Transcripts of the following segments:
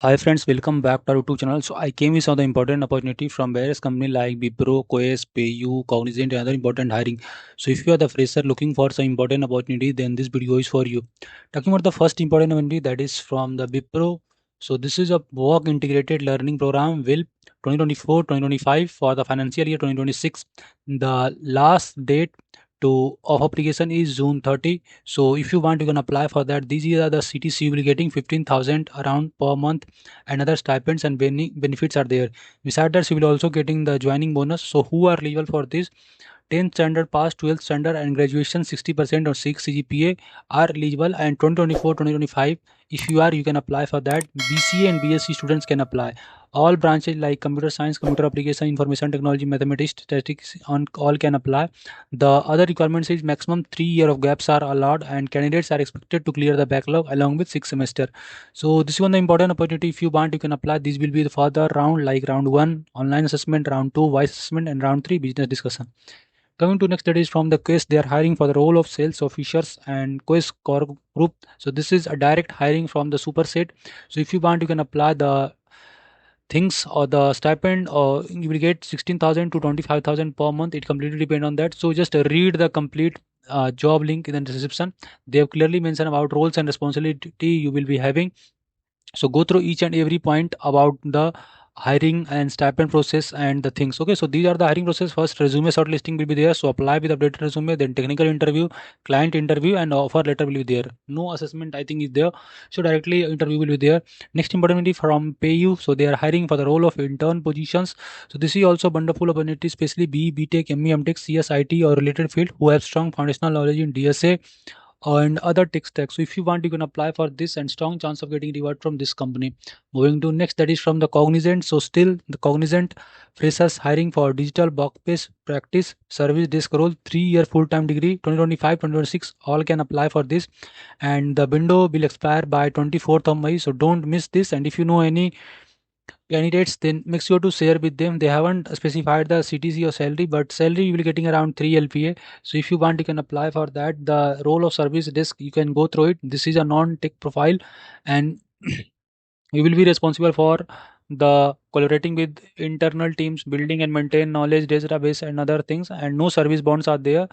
Hi friends, welcome back to our YouTube channel. So I came with some of the important opportunity from various companies like Wipro, Quest, PayU, Cognizant, and other important hiring. So if you are the fresher looking for some important opportunity, then this video is for you. Talking about the first important opportunity, that is from the Wipro. So this is a work integrated learning program will 2024-2025 for the financial year 2026. The last date to of application is June 30. So if you want, you can apply for that. These are the CTC you will be getting 15,000 around per month, and other stipends and benefits are there. Besides that, you will also getting the joining bonus. So who are eligible for this? 10th standard pass, 12th standard and graduation 60% or 6 CGPA are eligible, and 2024-2025 if you are, you can apply for that. BCA and BSc students can apply. All branches like computer science, computer application, information technology, mathematics, statistics on all can apply. The other requirements is maximum 3 year of gaps are allowed, and candidates are expected to clear the backlog along with 6 semester. So this is one of the important opportunity. If you want, you can apply. This will be the further round like round 1 online assessment, round 2 voice assessment, and round 3 business discussion. Coming to next, that is from the Quest. They are hiring for the role of sales officers and Quest core group. So this is a direct hiring from the superset. So if you want, you can apply the things or the stipend, or you will get 16,000 to 25,000 per month. It completely depend on that. So just read the complete job link in the description. They have clearly mentioned about roles and responsibility you will be having. So go through each and every point about the hiring and stipend process and the things. Okay, so these are the hiring process. First, resume shortlisting will be there. So apply with updated resume, then technical interview, client interview, and offer letter will be there. No assessment, I think, is there. So directly interview will be there. Next importantly from PayU. So they are hiring for the role of intern positions. So this is also wonderful opportunity, especially BE, BTech, ME, MTech, CS, IT or related field who have strong foundational knowledge in DSA and other tech stacks. So if you want, you can apply for this and strong chance of getting reward from this company. Moving to next, that is from the Cognizant. So still the Cognizant freshers hiring for digital workplace practice service desk role, 3 year full-time degree, 2025-2026 all can apply for this, and the window will expire by 24th of May. So don't miss this, and if you know any candidates, then make sure to share with them. They haven't specified the CTC or salary, but salary you will getting around 3 LPA. So if you want, you can apply for that. The role of service desk, you can go through it. This is a non-tech profile, and you will be responsible for the collaborating with internal teams, building and maintain knowledge database and other things, and no service bonds are there.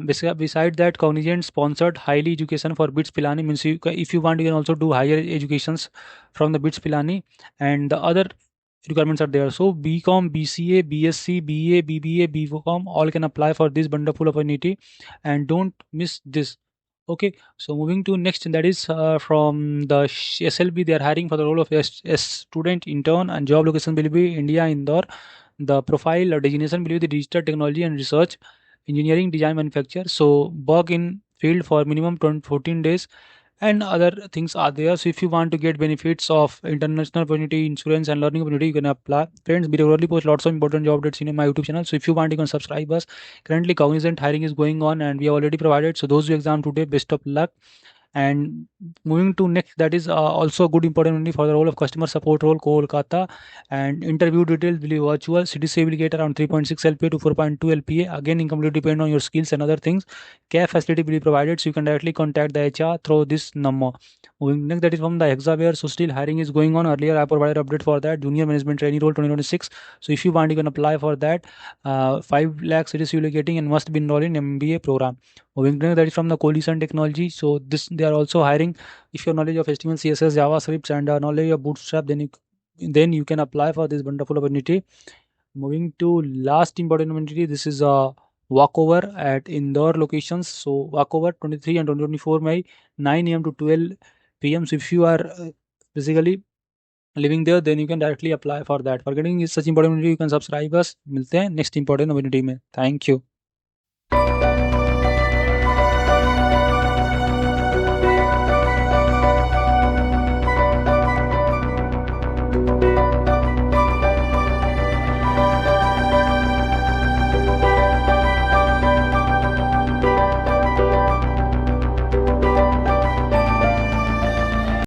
Beside that, Cognizant sponsored highly education for BITS Pilani, means if you want, you can also do higher educations from the BITS Pilani, and the other requirements are there. So BCom, BCA, BSc, BA, BBA, BCom all can apply for this wonderful opportunity, and don't miss this. Okay, so moving to next, that is from the SLB. They are hiring for the role of student intern, and job location will be India, Indore. The profile or designation will be the digital technology and research, engineering, design, manufacture. So work in field for minimum 14 days, and other things are there. So if you want to get benefits of international opportunity, insurance and learning opportunity, you can apply. Friends, we regularly post lots of important job updates in my YouTube channel. So if you want, you can subscribe us. Currently Cognizant hiring is going on, and we have already provided. So those who exam today, best of luck. And moving to next, that is also good important only for the role of customer support role, Kolkata, and interview details will be virtual. CTC will get around 3.6 LPA to 4.2 LPA, again income will depend on your skills and other things. Care facility will be provided, so you can directly contact the HR through this number. Moving next, that is from the Hexaware. So still hiring is going on. Earlier I provided update for that, junior management trainee role 2026. So if you want, you can apply for that. 5 lakh CTC you will be getting, and must be enrolled in MBA program. Moving to that is from the Coalition Technology. So this, they are also hiring. If your knowledge of HTML, CSS, JavaScript, and knowledge of Bootstrap, then you can apply for this wonderful opportunity. Moving to last important opportunity, this is a walkover at Indore locations. So walkover 23 and 24 May, 9 a.m. to 12 p.m. So if you are basically living there, then you can directly apply for that. For getting such important opportunity, you can subscribe us. मिलते हैं next important opportunity में. Thank you.